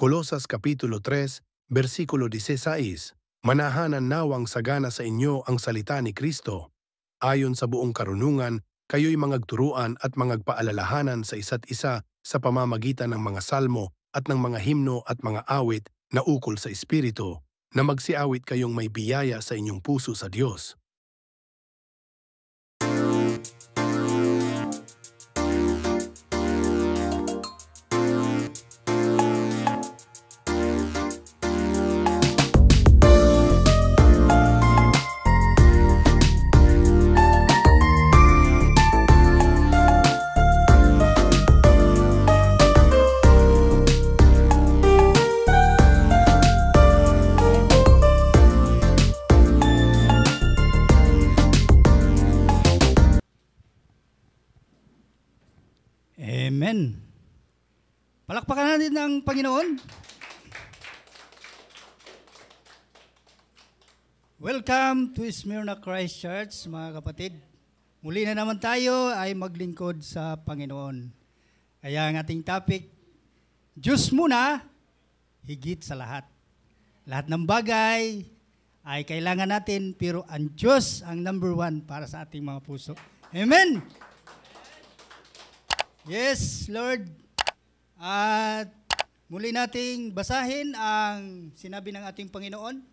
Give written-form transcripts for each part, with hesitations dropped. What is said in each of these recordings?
Colosas Kapitulo 3, versikulo 16. Manahanan nawang sagana sa inyo ang salita ni Kristo. Ayon sa buong karunungan, kayo'y mangagturuan at mangagpaalalahanan sa isa't isa sa pamamagitan ng mga salmo at ng mga himno at mga awit na ukol sa Espiritu, na magsiawit kayong may biyaya sa inyong puso sa Diyos. Amen. Palakpakan natin ang Panginoon. Welcome to Smyrna Christ Church, mga kapatid. Muli na naman tayo ay maglingkod sa Panginoon. Kaya ang ating topic, Diyos muna, higit sa lahat. Lahat ng bagay ay kailangan natin, pero ang Diyos ang number one para sa ating mga puso. Amen! Yes, Lord. At muli nating basahin ang sinabi ng ating Panginoon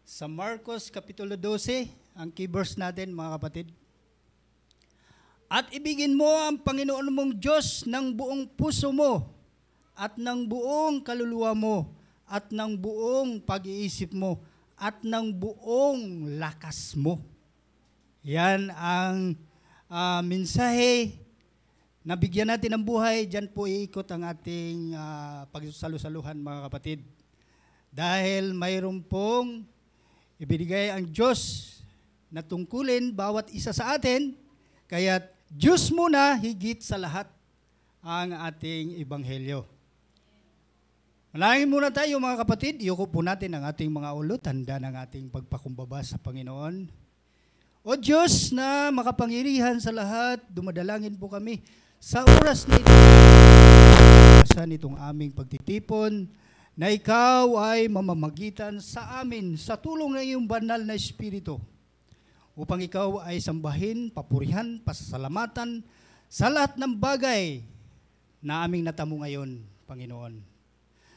sa Marcos Kapitulo 12, ang key verse natin, mga kapatid. At ibigin mo ang Panginoon mong Diyos ng buong puso mo at ng buong kaluluwa mo at ng buong pag-iisip mo at ng buong lakas mo. Yan ang mensahe. Nabigyan natin ng buhay, dyan po iikot ang ating pagsalusaluhan, mga kapatid. Dahil mayroon pong ibinigay ang Diyos na tungkulin bawat isa sa atin, kaya Diyos muna higit sa lahat ang ating ebanghelyo. Manalangin muna tayo, mga kapatid. Iyuko po natin ang ating mga ulo, tanda ng ating pagpakumbaba sa Panginoon. O Diyos na makapangyarihan sa lahat, dumadalangin po kami sa oras na ito, nitong aming pagtitipon, na ikaw ay mamamagitan sa amin sa tulong ng iyong banal na Espiritu, upang ikaw ay sambahin, papurihan, pasasalamatan sa lahat ng bagay na aming natamo ngayon, Panginoon.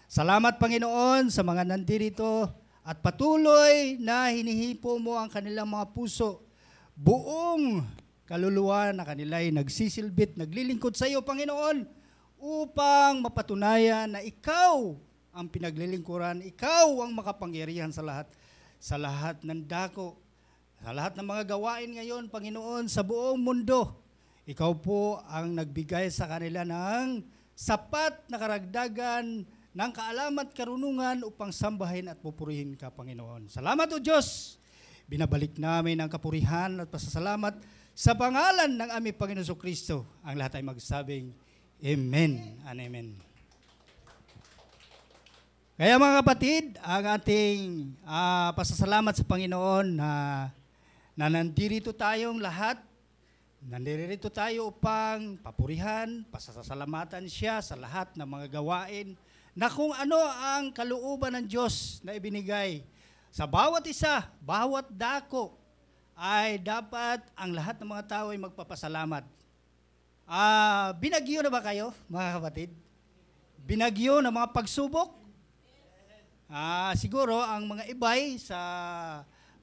Salamat, Panginoon, sa mga nandirito at patuloy na hinihipo mo ang kanilang mga puso, buong kaluluwa na kanila'y nagsisilbit, naglilingkod sa iyo, Panginoon, upang mapatunayan na ikaw ang pinaglilingkuran, ikaw ang makapangyarihan sa lahat ng dako, sa lahat ng mga gawain ngayon, Panginoon, sa buong mundo. Ikaw po ang nagbigay sa kanila ng sapat na karagdagan ng kaalaman at karunungan upang sambahin at pupurihin ka, Panginoon. Salamat, O Diyos! Binabalik namin ang kapurihan at pasasalamat sa pangalan ng aming Panginoon Jesucristo. Ang lahat ay magsabing, Amen and Amen. Kaya, mga kapatid, ang ating pasasalamat sa Panginoon na nandirito tayong lahat. Nandirito tayo upang papurihan, pasasalamatan siya sa lahat ng mga gawain na kung ano ang kalooban ng Diyos na ibinigay sa bawat isa, bawat dako, ay dapat ang lahat ng mga tao ay magpapasalamat. Binagyo na ba kayo, mga kapatid? Binagyo na mga pagsubok? Siguro ang mga ibay sa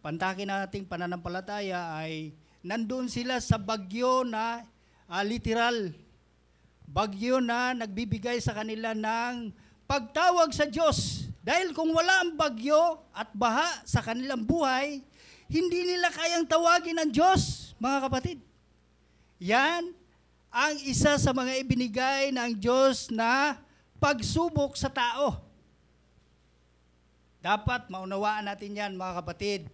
pantake nating pananampalataya ay nandun sila sa bagyo na literal. Bagyo na nagbibigay sa kanila ng pagtawag sa Diyos. Dahil kung wala ang bagyo at baha sa kanilang buhay, hindi nila kayang tawagin ng Diyos, mga kapatid. Yan ang isa sa mga ibinigay ng Diyos na pagsubok sa tao. Dapat maunawaan natin yan, mga kapatid.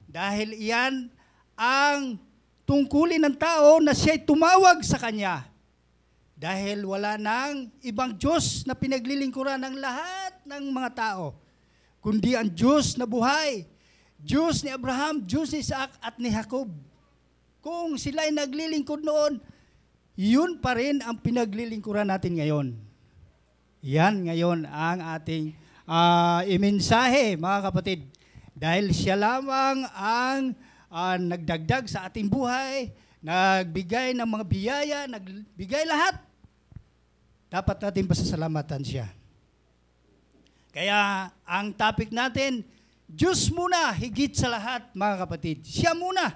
Dahil iyan ang tungkulin ng tao na siya'y tumawag sa Kanya. Dahil wala nang ibang Diyos na pinaglilingkuran ng lahat ng mga tao, kundi ang Diyos na buhay, Diyos ni Abraham, Diyos ni Isaac at ni Jacob. Kung sila ay naglilingkod noon, yun pa rin ang pinaglilingkuran natin ngayon. Yan ngayon ang ating imensahe, mga kapatid. Dahil siya lamang ang nagdagdag sa ating buhay, nagbigay ng mga biyaya, nagbigay lahat. Dapat natin pasasalamatan siya. Kaya ang topic natin, Diyos muna, higit sa lahat, mga kapatid. Siya muna.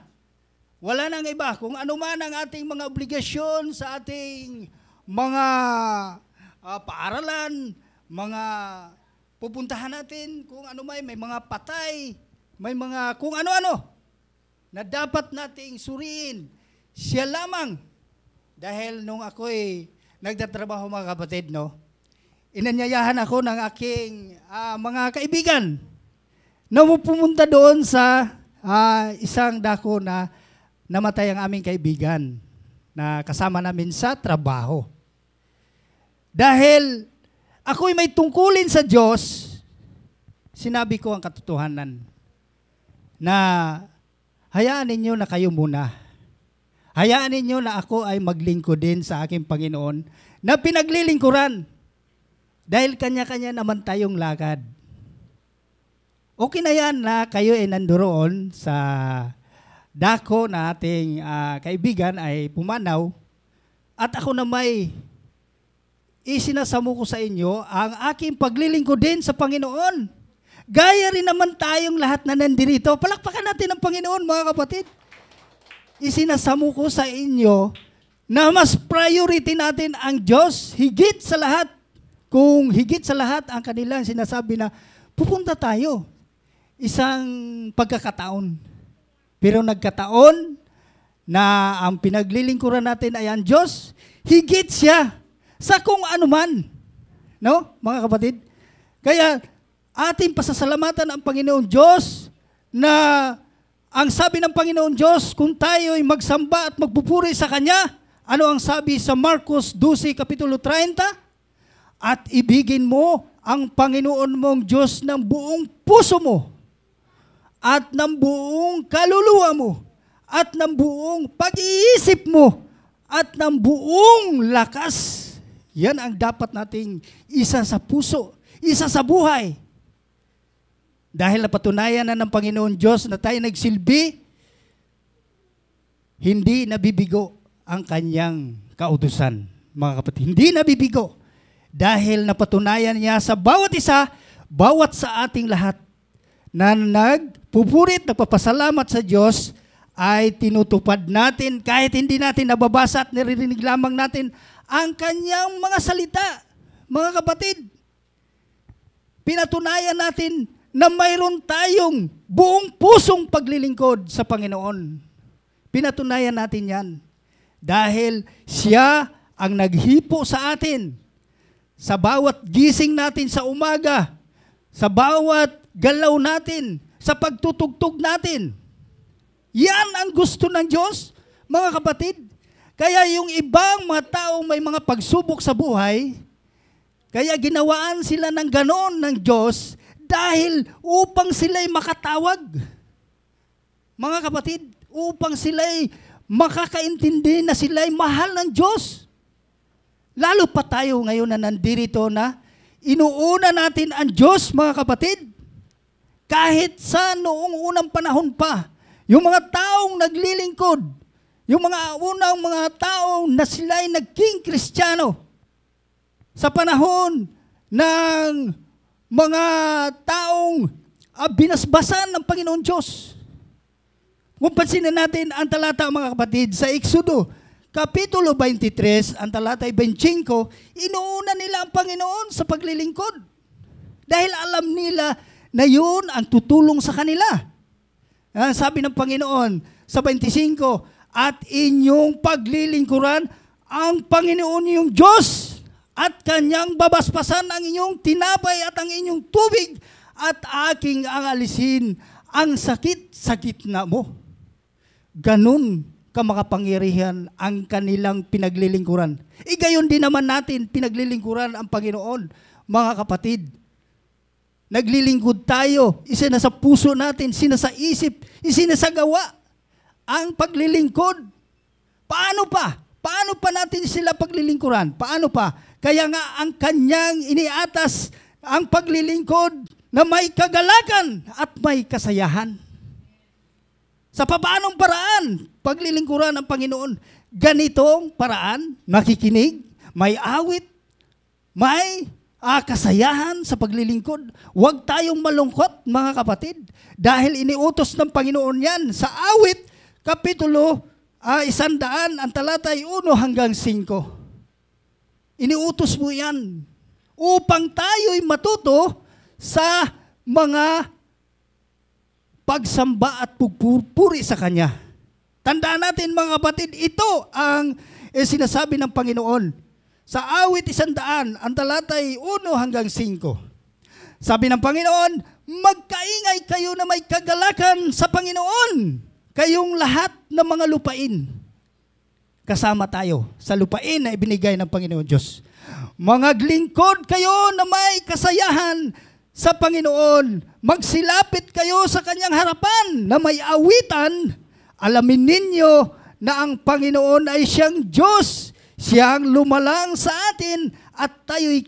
Wala nang iba. Kung ano man ang ating mga obligasyon sa ating mga paaralan, mga pupuntahan natin, kung ano may mga patay, may mga kung ano-ano na dapat nating suriin. Siya lamang. Dahil nung ako'y nagtatrabaho, mga kapatid, no, inanyayahan ako ng aking mga kaibigan na pumunta doon sa isang dako na namatay ang aming kaibigan na kasama namin sa trabaho. Dahil ako'y may tungkulin sa Diyos, sinabi ko ang katotohanan na hayaan ninyo na kayo muna. Hayaan ninyo na ako ay maglingkod din sa aking Panginoon na pinaglilingkuran dahil kanya-kanya naman tayong lakad. Okay na yan na kayo ay nandoon sa dako na ating kaibigan ay pumanaw at ako na may isinasamo ko sa inyo ang aking paglilingkod din sa Panginoon. Gaya rin naman tayong lahat na nandirito. Palakpakan natin ang Panginoon, mga kapatid. Isinasamo ko sa inyo na mas priority natin ang Diyos higit sa lahat. Kung higit sa lahat ang kanilang sinasabi na pupunta tayo isang pagkakataon. Pero nagkataon na ang pinaglilingkuran natin ay ang Diyos, higit siya sa kung ano man. No, mga kapatid? Kaya ating pasasalamatan ang Panginoon Diyos na ang sabi ng Panginoon Diyos, kung tayo ay magsamba at magpupuri sa Kanya, ano ang sabi sa Marcos 12, Kapitulo 30? At ibigin mo ang Panginoon mong Diyos ng buong puso mo, at ng buong kaluluwa mo, at ng buong pag-iisip mo, at ng buong lakas. Yan ang dapat nating isa sa puso, isa sa buhay. Dahil napatunayan na ng Panginoon Diyos na tayo nagsilbi, hindi nabibigo ang kanyang kautusan, mga kapatid. Hindi nabibigo. Dahil napatunayan niya sa bawat isa, bawat sa ating lahat, na nagpupurit, nagpapasalamat sa Diyos, ay tinutupad natin kahit hindi natin nababasa at naririnig lamang natin ang kanyang mga salita. Mga kapatid, pinatunayan natin na mayroon tayong buong pusong paglilingkod sa Panginoon. Pinatunayan natin yan. Dahil siya ang naghipo sa atin. Sa bawat gising natin sa umaga, sa bawat galaw natin, sa pagtutugtog natin. Yan ang gusto ng Diyos, mga kapatid. Kaya yung ibang mga taong may mga pagsubok sa buhay, kaya ginawaan sila ng ganon ng Diyos dahil upang sila'y makatawag. Mga kapatid, upang sila'y makakaintindi na sila'y mahal ng Diyos. Lalo pa tayo ngayon na nandirito na inuuna natin ang Diyos, mga kapatid. Kahit sa noong unang panahon pa, yung mga taong naglilingkod, yung mga unang mga taong na sila'y naging Kristiyano, sa panahon ng mga taong binasbasan ng Panginoon Diyos. Kung pansinin natin ang talata, mga kapatid, sa Exodo, Kapitulo 23, ang talata 25, inuuna nila ang Panginoon sa paglilingkod. Dahil alam nila na yun ang tutulong sa kanila. Sabi ng Panginoon sa 25, at inyong paglilingkuran ang Panginoon yung Diyos at Kanyang babaspasan ang inyong tinapay at ang inyong tubig at aking angalisin ang sakit-sakit na mo. Ganun kamakapangyarihan ang kanilang pinaglilingkuran. Gayon din naman natin pinaglilingkuran ang Panginoon, mga kapatid. Naglilingkod tayo, isinasa puso natin, isinasa isip, isinasa gawa ang paglilingkod. Paano pa? Paano pa natin sila paglilingkuran? Paano pa? Kaya nga ang kanyang iniatas ang paglilingkod na may kagalakan at may kasayahan. Sa paanong paraan paglilingkuran ng Panginoon? Ganitong paraan, makikinig, may awit, may kasayahan sa paglilingkod. Huwag tayong malungkot, mga kapatid, dahil iniutos ng Panginoon yan sa awit, kapitulo 100, ang talatay 1 hanggang 5. Iniutos mo yan upang tayo'y matuto sa mga pagsamba at pagpupuri sa Kanya. Tandaan natin, mga kapatid, ito ang sinasabi ng Panginoon. Sa awit 100, ang talatay 1 hanggang 5. Sabi ng Panginoon, magkaingay kayo na may kagalakan sa Panginoon, kayong lahat ng mga lupain. Kasama tayo sa lupain na ibinigay ng Panginoon Diyos. Mga lingkod kayo na may kasayahan sa Panginoon. Magsilapit kayo sa Kanyang harapan na may awitan. Alamin ninyo na ang Panginoon ay siyang Diyos. Siyang lumalang sa atin at tayo'y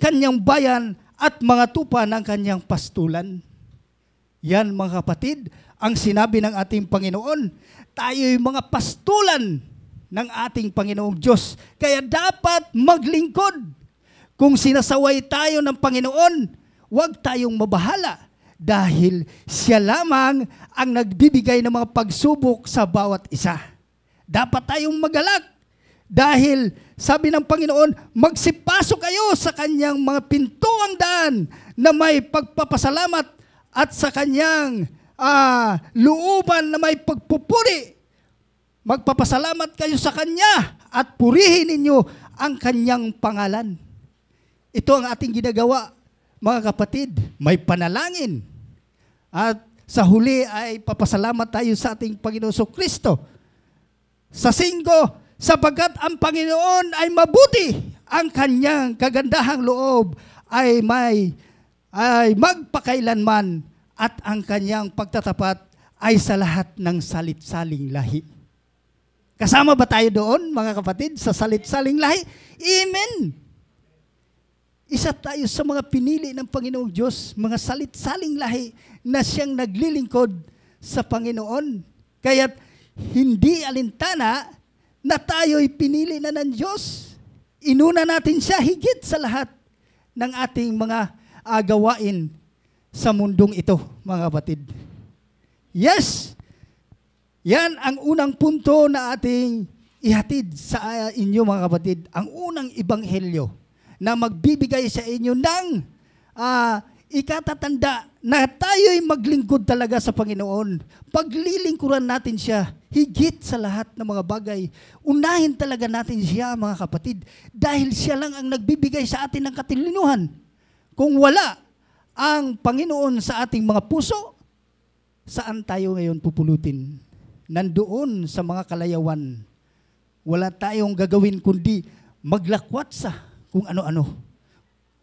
Kanyang bayan at mga tupa ng Kanyang pastulan. Yan, mga kapatid, ang sinabi ng ating Panginoon. Tayo'y mga pastulan ng ating Panginoong Diyos. Kaya dapat maglingkod. Kung sinasaway tayo ng Panginoon, huwag tayong mabahala dahil siya lamang ang nagbibigay ng mga pagsubok sa bawat isa. Dapat tayong magalak dahil sabi ng Panginoon, magsipasok kayo sa Kanyang mga pintuang daan na may pagpapasalamat at sa Kanyang looban na may pagpupuri. Magpapasalamat kayo sa Kanya at purihin ninyo ang Kanyang pangalan. Ito ang ating ginagawa, mga kapatid. May panalangin. At sa huli ay papasalamat tayo sa ating Panginoon Kristo. Sa 5, sapagkat ang Panginoon ay mabuti, ang Kanyang kagandahang loob ay magpakailanman, at ang Kanyang pagtatapat ay sa lahat ng salit-saling lahi. Kasama ba tayo doon, mga kapatid, sa salit-saling lahi? Amen! Isa tayo sa mga pinili ng Panginoong Diyos, mga salit-saling lahi na siyang naglilingkod sa Panginoon. Kaya't hindi alintana na tayo'y pinili na ng Diyos. Inuna natin siya higit sa lahat ng ating mga gawain sa mundong ito, mga kapatid. Yes! Yan ang unang punto na ating ihatid sa inyo, mga kapatid. Ang unang ebanghelyo na magbibigay sa inyo ng ikatatanda na tayo'y maglingkod talaga sa Panginoon. Paglilingkuran natin siya higit sa lahat ng mga bagay. Unahin talaga natin siya, mga kapatid, dahil siya lang ang nagbibigay sa atin ng katilinuhan. Kung wala ang Panginoon sa ating mga puso, saan tayo ngayon pupulutin? Nandoon sa mga kalayawan. Wala tayong gagawin kundi maglakwat sa kung ano-ano.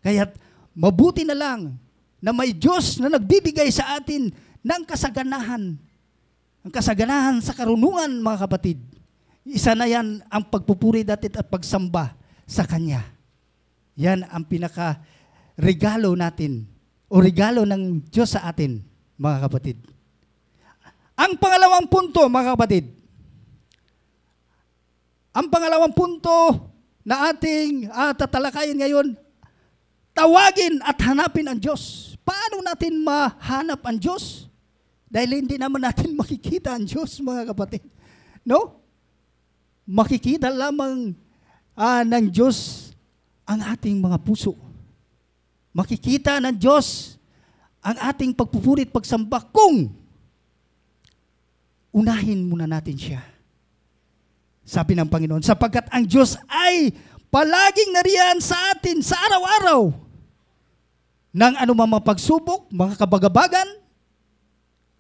Kaya't mabuti na lang na may Diyos na nagbibigay sa atin ng kasaganahan. Ang kasaganahan sa karunungan, mga kapatid. Isa na yan ang pagpupuri datit at pagsamba sa Kanya. Yan ang pinaka-regalo natin o regalo ng Diyos sa atin, mga kapatid. Ang pangalawang punto, mga kapatid. Ang pangalawang punto na ating tatalakayin ngayon, tawagin at hanapin ang Diyos. Paano natin mahanap ang Diyos? Dahil hindi naman natin makikita ang Diyos, mga kapatid. No? Makikita lamang ng Diyos ang ating mga puso. Makikita ng Diyos ang ating pagpupuri at pagsamba kung unahin muna natin siya. Sabi ng Panginoon, sapagkat ang Diyos ay palaging nariyan sa atin sa araw-araw ng anumang mga pagsubok, mga kabagabagan,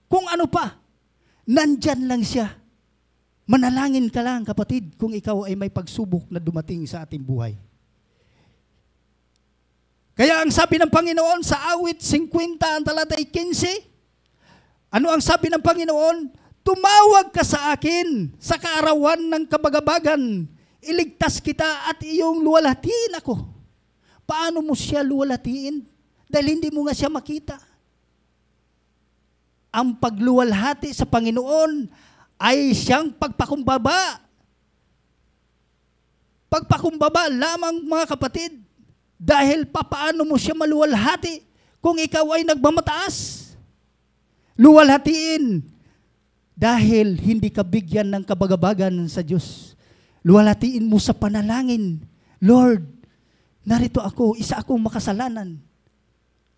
kung ano pa, nandyan lang siya. Manalangin ka lang, kapatid, kung ikaw ay may pagsubok na dumating sa ating buhay. Kaya ang sabi ng Panginoon sa awit 50, ang talatay 15, ano ang sabi ng Panginoon? Tumawag ka sa akin sa kaarawan ng kabagabagan. iligtas kita at iyong luwalhatiin ako. Paano mo siya luwalhatiin? Dahil hindi mo nga siya makita. Ang pagluwalhati sa Panginoon ay siyang pagpakumbaba. Pagpakumbaba lamang, mga kapatid. Dahil papaano mo siya maluwalhati kung ikaw ay nagmamataas? Luwalhatiin dahil hindi ka bigyan ng kabagabagan sa Diyos. Luwalhatiin mo sa panalangin. Lord, narito ako, isa akong makasalanan.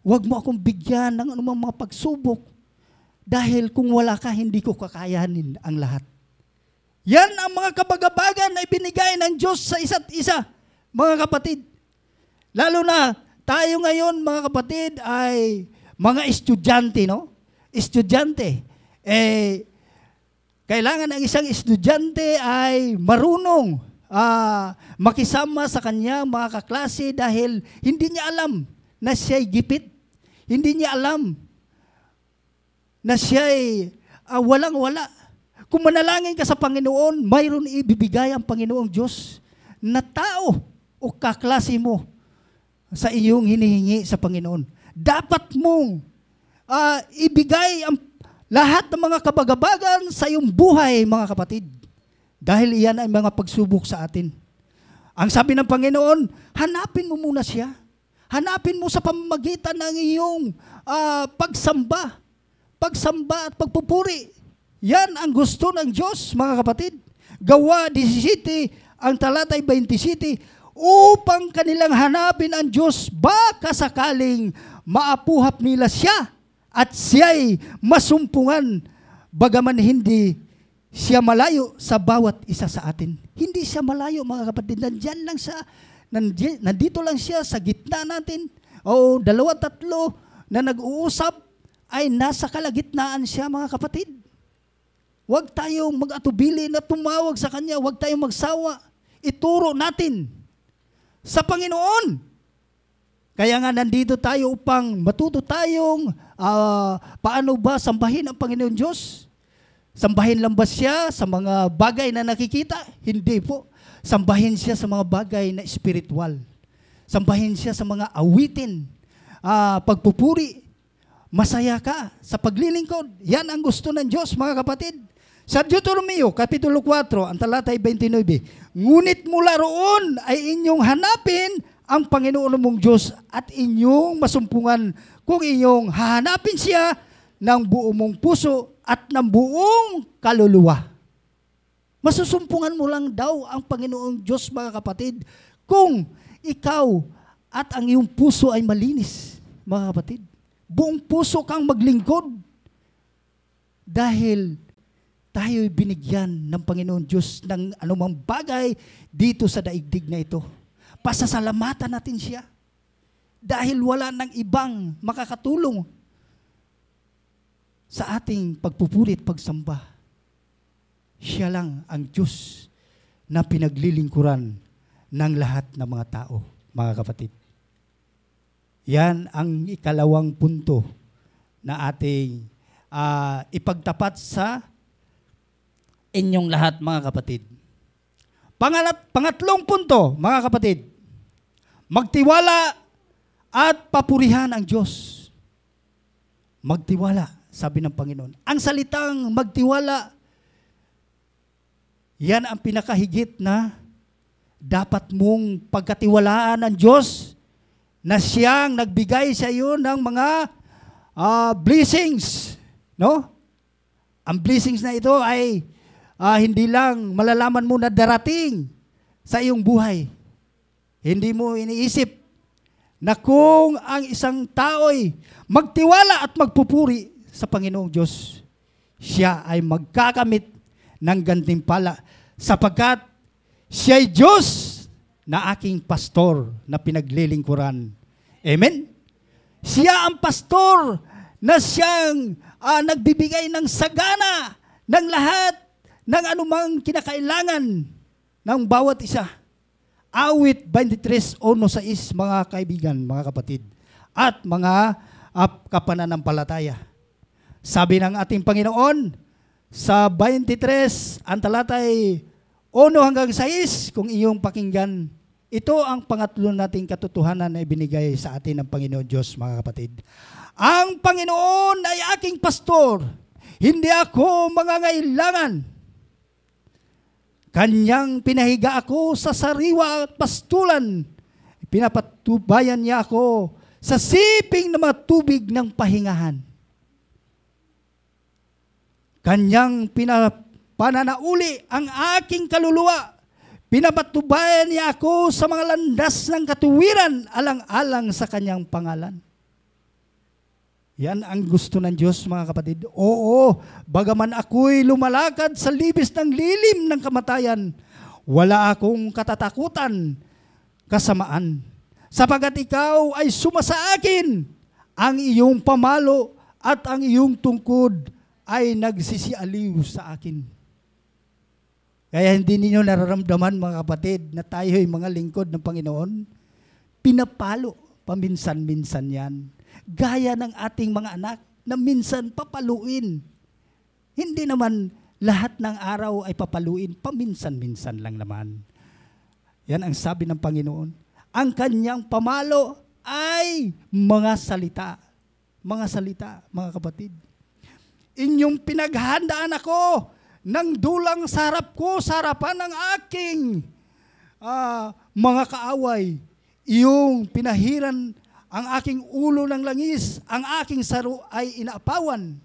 Huwag mo akong bigyan ng anumang mga pagsubok. Dahil kung wala ka, hindi ko kakayanin ang lahat. Yan ang mga kabagabagan na ibinigay ng Diyos sa isa't isa, mga kapatid. Lalo na tayo ngayon, mga kapatid, ay mga estudyante, no? Estudyante. Kailangan ang isang estudyante ay marunong makisama sa kanya mga kaklase dahil hindi niya alam na siya'y gipit. Hindi niya alam na siya'y walang-wala. Kung manalangin ka sa Panginoon, mayroon ibibigay ang Panginoong Diyos na tao o kaklase mo sa iyong hinihingi sa Panginoon. Dapat mong ibigay ang lahat ng mga kabagabagan sa iyong buhay, mga kapatid. Dahil iyan ay mga pagsubok sa atin. Ang sabi ng Panginoon, hanapin mo muna siya. Hanapin mo sa pamamagitan ng iyong pagsamba. Pagsamba at pagpupuri. Yan ang gusto ng Diyos, mga kapatid. Gawa 17, ang talatay 27, upang kanilang hanapin ang Diyos, baka sakaling maapuhap nila siya at siya'y masumpungan, bagaman hindi siya malayo sa bawat isa sa atin. Hindi siya malayo, mga kapatid. Nandito lang siya sa gitna natin. O 2-3 na nag-uusap ay nasa kalagitnaan siya, mga kapatid. Huwag tayong mag-atubili na tumawag sa Kanya. Huwag tayong magsawa. Ituro natin sa Panginoon. Kaya nga nandito tayo upang matuto tayong paano ba sambahin ang Panginoon Diyos. Sambahin lang ba siya sa mga bagay na nakikita? Hindi po. Sambahin siya sa mga bagay na spiritual. Sambahin siya sa mga awitin, pagpupuri. Masaya ka sa paglilingkod. Yan ang gusto ng Diyos, mga kapatid. Sa Deuteronomio, Kapitulo 4, ang talatay 29, ngunit mula roon ay inyong hanapin ang Panginoon mong Diyos at inyong masumpungan kung inyong hahanapin siya ng buong mong puso at ng buong kaluluwa. Masusumpungan mo lang daw ang Panginoong Diyos, mga kapatid, kung ikaw at ang iyong puso ay malinis, mga kapatid. Buong puso kang maglingkod dahil tayo'y binigyan ng Panginoon Diyos ng anumang bagay dito sa daigdig na ito. Pasasalamatan natin siya dahil wala nang ibang makakatulong sa ating pagpupuri at pagsamba. Siya lang ang Diyos na pinaglilingkuran ng lahat ng mga tao, mga kapatid. Yan ang ikalawang punto na ating ipagtapat sa inyong lahat, mga kapatid. Pangatlong punto, mga kapatid, magtiwala at papurihan ang Diyos. Magtiwala, sabi ng Panginoon. Ang salitang magtiwala, yan ang pinakahigit na dapat mong pagkatiwalaan ng Diyos na siyang nagbigay sa iyo ng mga blessings. No? Ang blessings na ito ay hindi lang malalaman mo na darating sa iyong buhay. Hindi mo iniisip na kung ang isang tao'y magtiwala at magpupuri sa Panginoong Diyos, siya ay magkakamit ng gantimpala sapagkat siya'y Diyos na aking pastor na pinaglilingkuran. Amen? Siya ang pastor na siyang nagbibigay ng sagana ng lahat ng anumang kinakailangan ng bawat isa. Awit 23:1-6, mga kaibigan, mga kapatid, at mga kapananampalataya. Sabi ng ating Panginoon sa 23, ang talatay 1-6, kung iyong pakinggan, ito ang pangatlo nating katotohanan na ibinigay sa atin ng Panginoon Diyos, mga kapatid. Ang Panginoon ay aking pastor, hindi ako mangangailangan. Kanyang pinahiga ako sa sariwa at pastulan. Pinapatubayan niya ako sa siping na mga tubig ng pahingahan. Kanyang pananauli ang aking kaluluwa. Pinapatubayan niya ako sa mga landas ng katuwiran alang-alang sa kanyang pangalan. Yan ang gusto ng Diyos, mga kapatid. Oo, bagaman ako'y lumalakad sa libis ng lilim ng kamatayan, wala akong katatakutan, kasamaan. Sapagat ikaw ay suma sa akin, ang iyong pamalo at ang iyong tungkod ay nagsisialiw sa akin. Kaya hindi ninyo nararamdaman, mga kapatid, na tayo ay mga lingkod ng Panginoon? Pinapalo, paminsan-minsan yan. Gaya ng ating mga anak na minsan papaluin. Hindi naman lahat ng araw ay papaluin, paminsan-minsan lang naman. Yan ang sabi ng Panginoon. Ang kanyang pamalo ay mga salita. Mga salita, mga kapatid. Inyong pinaghandaan ako ng dulang sa harap ko, sa harapan ng aking mga kaaway. Iyong pinahiran ang aking ulo ng langis, ang aking saro ay inaapawan.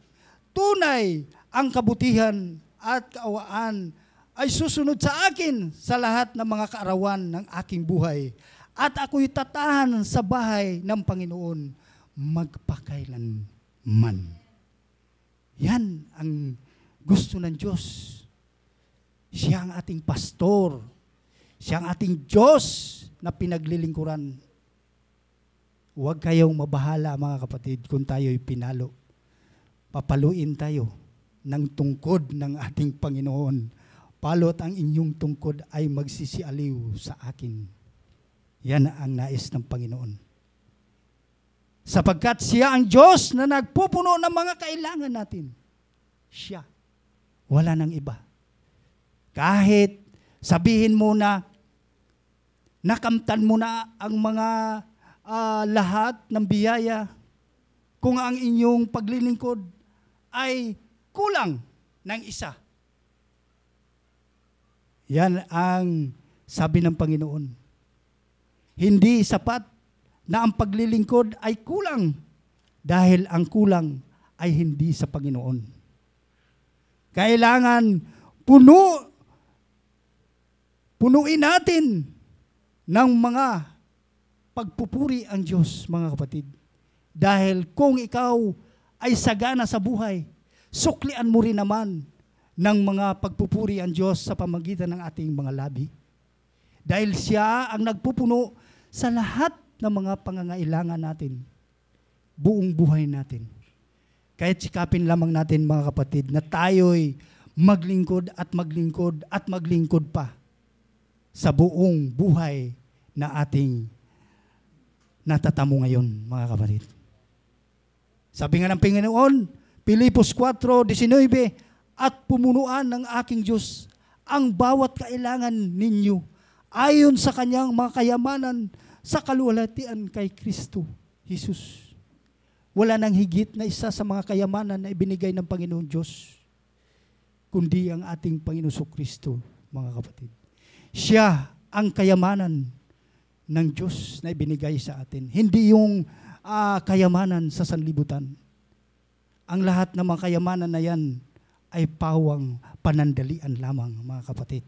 Tunay ang kabutihan at kaawaan ay susunod sa akin sa lahat ng mga kaarawan ng aking buhay. At ako'y tatahan sa bahay ng Panginoon magpakailanman. Yan ang gusto ng Diyos. Siya ang ating pastor. Siya ang ating Diyos na pinaglilingkuran. Huwag kayong mabahala, mga kapatid, kung tayo'y pinalo. Papaluin tayo ng tungkod ng ating Panginoon. Palot ang inyong tungkod ay magsisialiw sa akin. Yan ang nais ng Panginoon. Sapagkat siya ang Diyos na nagpupuno ng mga kailangan natin. Siya. Wala nang iba. Kahit sabihin mo na nakamtan mo na ang mga lahat ng biyaya, kung ang inyong paglilingkod ay kulang ng isa. Yan ang sabi ng Panginoon. Hindi sapat na ang paglilingkod ay kulang dahil ang kulang ay hindi sa Panginoon. Kailangan punuin natin ng mga pagpupuri ang Diyos, mga kapatid. Dahil kung ikaw ay sagana sa buhay, suklian mo rin naman ng mga pagpupuri ang Diyos sa pamagitan ng ating mga labi. Dahil siya ang nagpupuno sa lahat ng mga pangangailangan natin, buong buhay natin. Kahit sikapin lamang natin, mga kapatid, na tayo'y maglingkod at maglingkod at maglingkod pa sa buong buhay na ating natatamo ngayon, mga kapatid. Sabi nga ng Panginoon, Pilipos 4:19, at pumunuan ng aking Diyos ang bawat kailangan ninyo ayon sa kanyang mga kayamanan sa kaluwalhatian kay Kristo Jesus. Wala nang higit na isa sa mga kayamanan na ibinigay ng Panginoon Diyos, kundi ang ating Panginoon Kristo, mga kapatid. Siya ang kayamanan ng Diyos na ibinigay sa atin. Hindi yung kayamanan sa sanlibutan. Ang lahat ng mga kayamanan na yan ay pawang panandalian lamang, mga kapatid.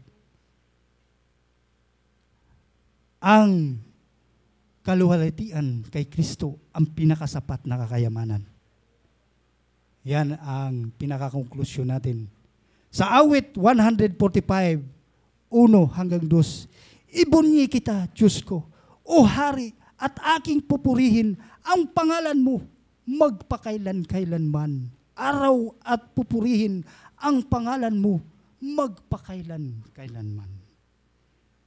Ang kaluwalhatian kay Kristo ang pinakasapat na kakayamanan. Yan ang pinakakonklusyon natin. Sa awit 145, 1-2, ibunyi kita, Diyos ko, o Hari, at aking pupurihin ang pangalan mo magpakailan-kailanman. Araw at pupurihin ang pangalan mo magpakailan-kailanman.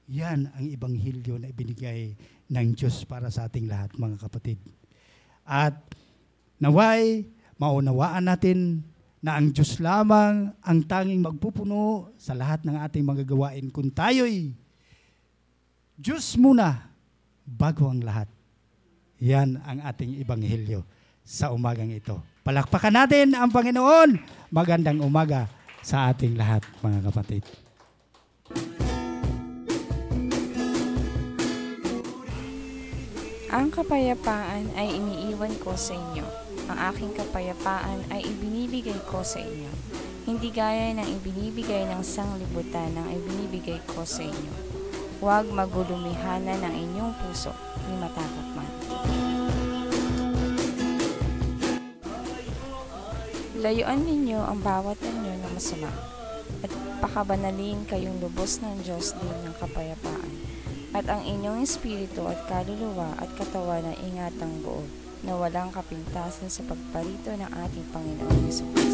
Yan ang ibanghilyo na ibinigay ng Diyos para sa ating lahat, mga kapatid. At naway, maunawaan natin na ang Diyos lamang ang tanging magpupuno sa lahat ng ating mga gawain. Kung tayo'y Diyos muna bago ang lahat. Yan ang ating ebanghelyo sa umagang ito. Palakpakan natin ang Panginoon. Magandang umaga sa ating lahat, mga kapatid. Ang kapayapaan ay iniiwan ko sa inyo. Ang aking kapayapaan ay ibinibigay ko sa inyo. Hindi gaya ng ibinibigay ng sanglibutan ang ibinibigay ko sa inyo. Huwag magulumihanan ng inyong puso, ni matakot man. Layuan ninyo ang bawat anyo ng masama, at pakabanalin kayong lubos ng Diyos din ng kapayapaan. At ang inyong espiritu at kaluluwa at katawan na ingatang buo, na walang kapintasan sa pagparito ng ating Panginoong Hesus.